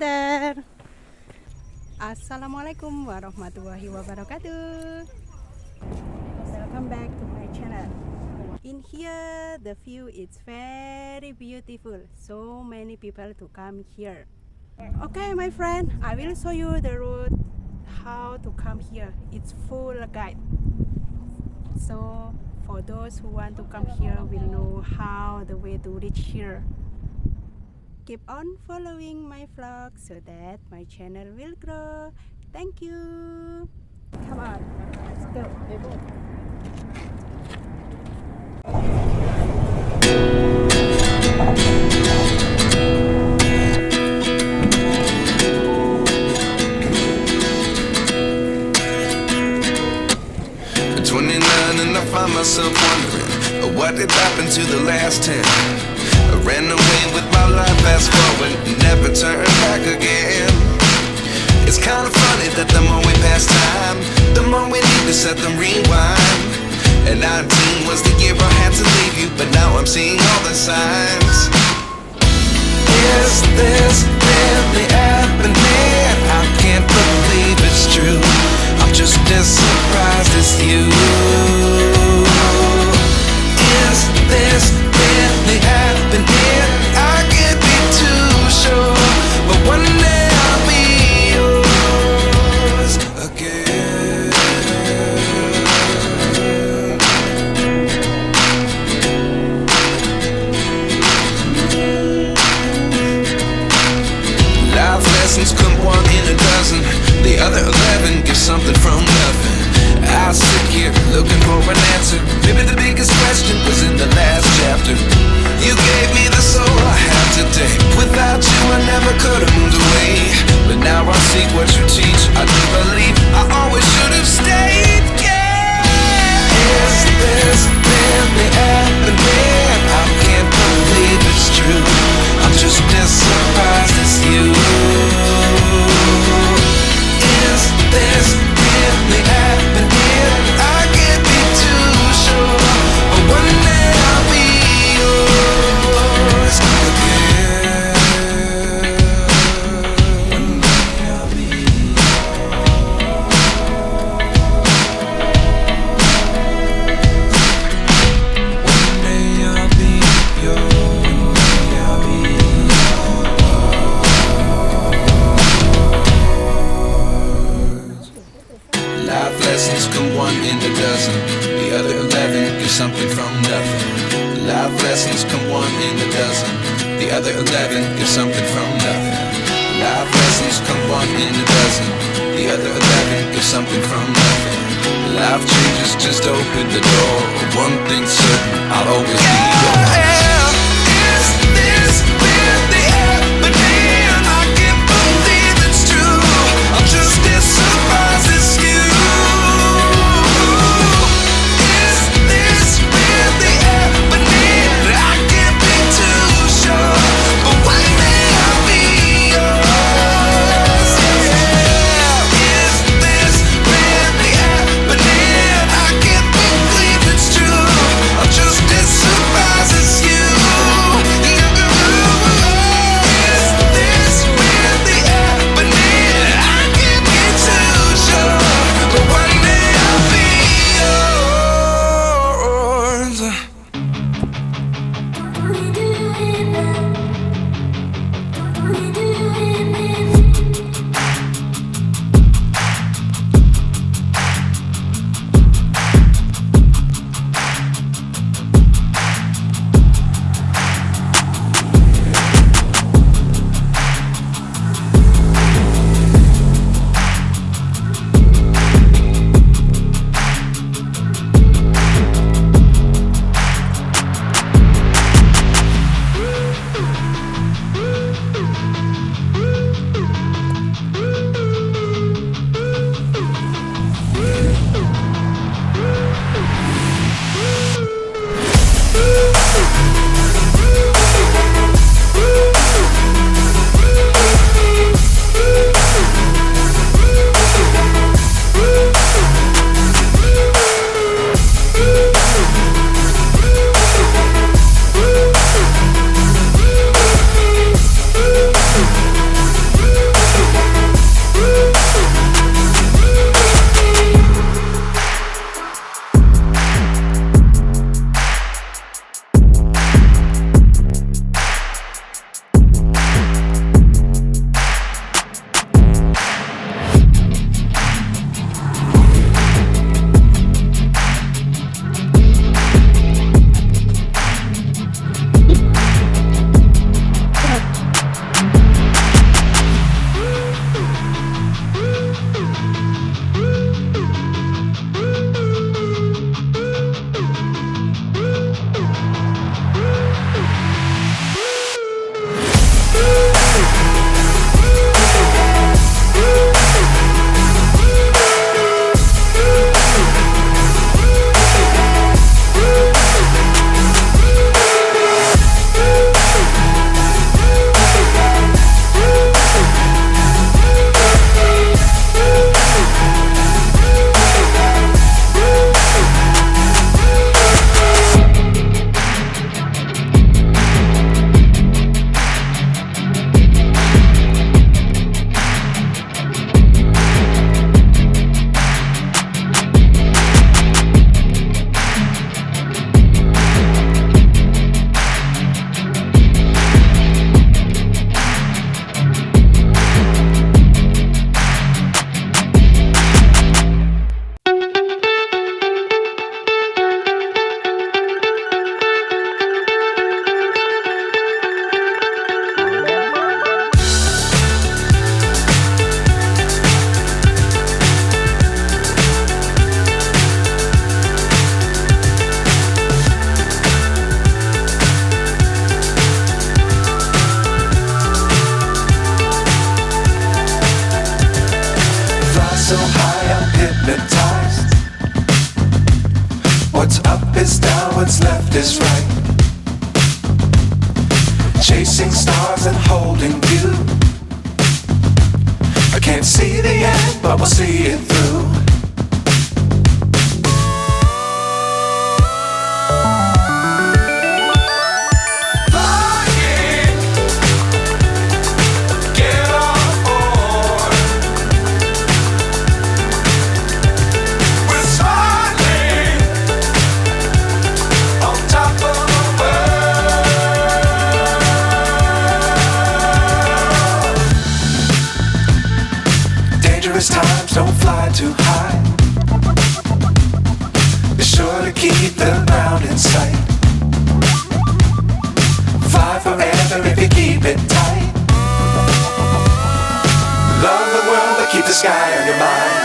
there. Assalamualaikum warahmatullahi wabarakatuh. Welcome back to my channel. In here, the view is very beautiful. So many people to come here. Okay, my friend, I will show you the route how to come here. It's full guide. So for those who want to come here will know how the way to reach here. Keep on following my vlog so that my channel will grow. Thank you. Come on, let's go. At 29 and I find myself wondering what did happen to the last 10. I ran away with my life, fast forward, never turn back again. It's kind of funny that the more we pass time, the more we need to set them rewind. And 19 was the year I had to leave you, but now I'm seeing all the signs. Is this really happening? I can't believe it's true. I'm just as surprised as you. Is this really happening? I can't be too sure, but one day I'll be yours again. Life lessons come one in a dozen. The other 11 give something from nothing. I sit here looking for an answer. Maybe the biggest question was in the last chapter. You gave me the soul I have today. Without you I never could have moved away. But now I see what you teach. I do believe I always should have stayed. Yeah. Is this really happening? I can't believe it's true. I'm just as surprised as you. Is this really happening? I can't be too sure, but one day I'll be yours again. One day I'll be One day I'll be yours. One day I'll be Life lessons come one in a dozen. The other 11 give something from nothing. Life lessons come one in a dozen. The other 11 give something from nothing. Life lessons come one in a dozen. The other 11 give something from nothing. Life changes just open the door. One thing's certain, I'll always be yours. Is this really happening? I can't believe it's true. I'm just as surprised as you. As so high I'm hypnotized. What's up is down, what's left is right. Chasing stars and holding you. I can't see the end, but we'll see it through. Times don't fly too high. Be sure to keep the ground in sight. Fly forever if you keep it tight. Love the world but keep the sky on your mind.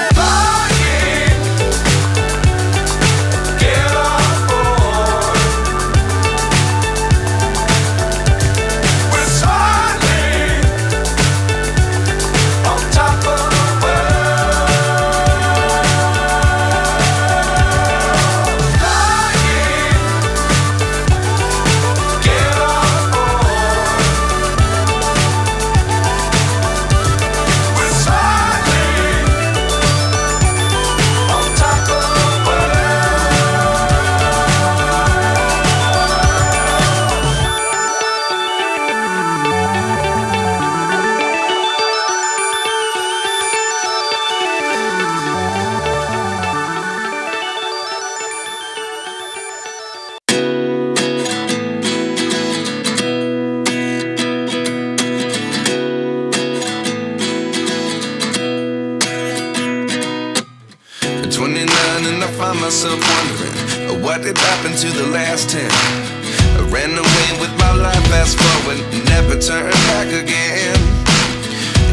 Find myself wondering what did happen to the last 10. I ran away with my life, fast forward, never turn back again.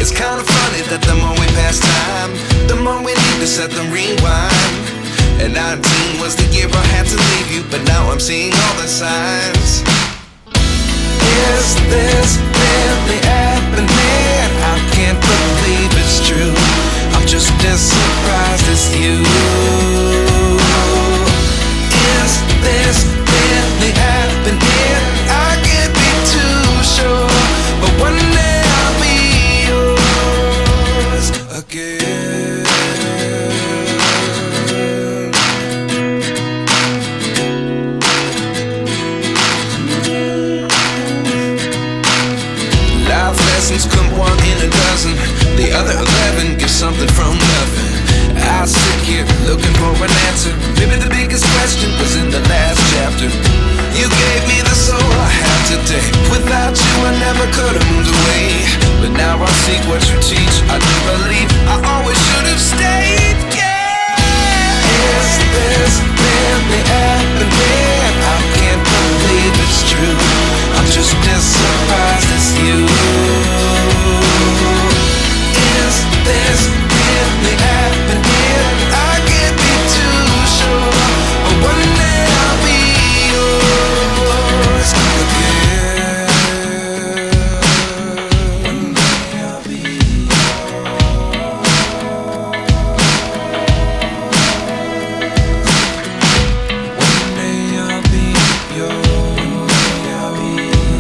It's kind of funny that the more we pass time, the more we need to set the rewind. And 19 was the year I had to leave you, but now I'm seeing all the signs. Is this really happening? I can't believe it's true. I'm just as surprised as you. Is this really happening? I can't be too sure, but one day I'll be yours again. Life lessons come one in a dozen. The other 11 give something from nothing. I sit here looking for an answer. Maybe the biggest question was in the last chapter. You gave me the soul I have today. Without you I never could have moved away. But now I see what you teach. I do believe I always should have stayed. Yeah. Is this really happening? I can't believe it's true. I'm just as surprised as you. Is this really happening? I can't be too sure, but one day I'll be yours again. One day I'll be yours. One day I'll be yours. I'll be yours.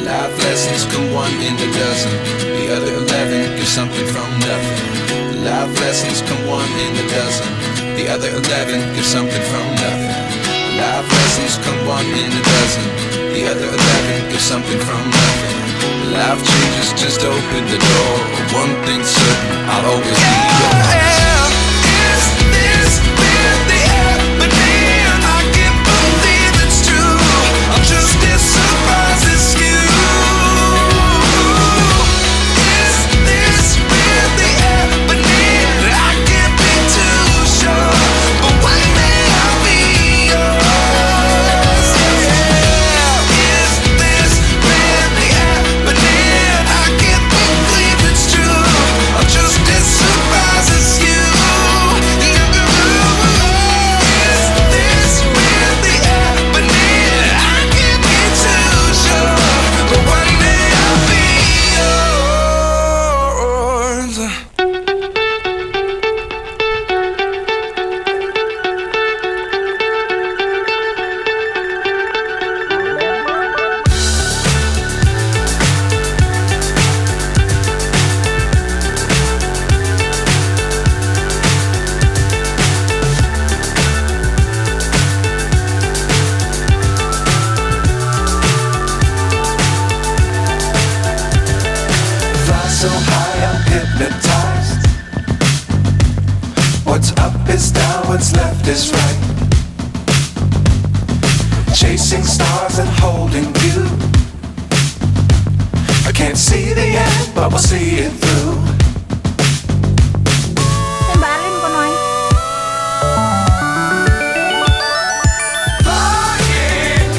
Life lessons come one in a dozen. The other 11 give something from nothing. Life lessons come one in a dozen. The other 11 give something from nothing. Life lessons come one in a dozen. The other 11 give something from nothing. Life changes just open the door. One thing's certain, I'll always be yours. Is this really happening? I can't believe it's true. I'm just as surprised as you. As you just is right. Chasing stars and holding you. I can't see the end, but we'll see it through. Em bà lên con nói. Flying,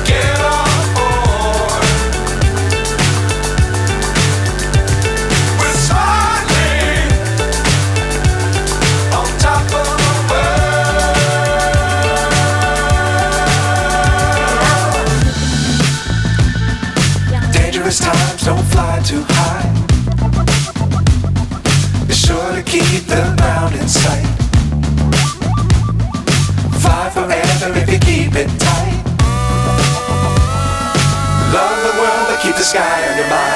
get on board. We're smiling on top of the world. Dangerous times, don't fly too high. Be sure to keep the ground in sight. Fly forever if you keep it tight. Love the world, but keep the sky on your mind.